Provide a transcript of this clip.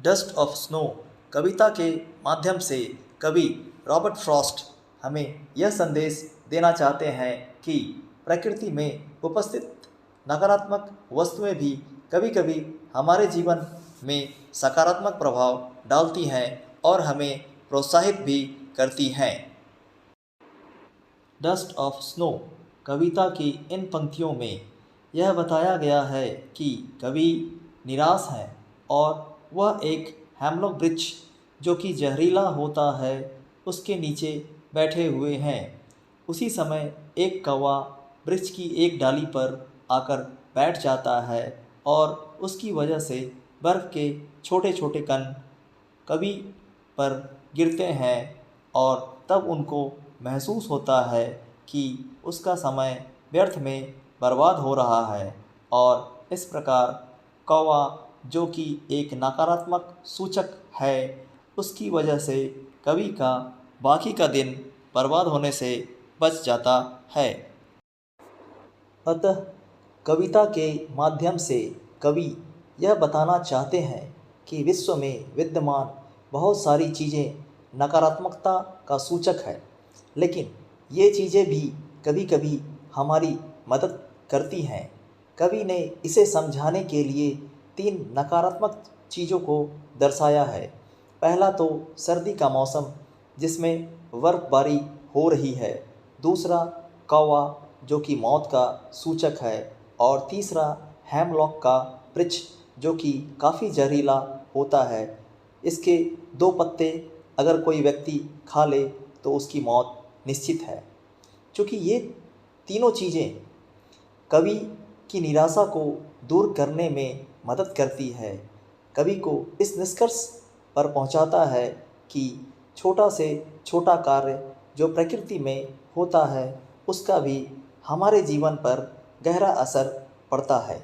Dust of snow कविता के माध्यम से कवि रॉबर्ट फ्रॉस्ट हमें यह संदेश देना चाहते हैं कि प्रकृति में उपस्थित नकारात्मक वस्तुएं भी कभी कभी हमारे जीवन में सकारात्मक प्रभाव डालती हैं और हमें प्रोत्साहित भी करती हैं। डस्ट ऑफ स्नो कविता की इन पंक्तियों में यह बताया गया है कि कवि निराश है और वह एक हेमलॉक वृक्ष जो कि जहरीला होता है उसके नीचे बैठे हुए हैं। उसी समय एक कौवा वृक्ष की एक डाली पर आकर बैठ जाता है और उसकी वजह से बर्फ़ के छोटे छोटे कण कवि पर गिरते हैं और तब उनको महसूस होता है कि उसका समय व्यर्थ में बर्बाद हो रहा है और इस प्रकार कौवा जो कि एक नकारात्मक सूचक है उसकी वजह से कवि का बाकी का दिन बर्बाद होने से बच जाता है। अतः कविता के माध्यम से कवि यह बताना चाहते हैं कि विश्व में विद्यमान बहुत सारी चीज़ें नकारात्मकता का सूचक है, लेकिन ये चीज़ें भी कभी कभी हमारी मदद करती हैं। कवि ने इसे समझाने के लिए 3 नकारात्मक चीज़ों को दर्शाया है। पहला तो सर्दी का मौसम जिसमें बर्फबारी हो रही है, दूसरा कौवा जो कि मौत का सूचक है और तीसरा हेमलॉक का वृक्ष जो कि काफ़ी जहरीला होता है। इसके 2 पत्ते अगर कोई व्यक्ति खा ले तो उसकी मौत निश्चित है। चूँकि ये तीनों चीज़ें कवि की निराशा को दूर करने में मदद करती है, कवि को इस निष्कर्ष पर पहुंचाता है कि छोटा से छोटा कार्य जो प्रकृति में होता है उसका भी हमारे जीवन पर गहरा असर पड़ता है।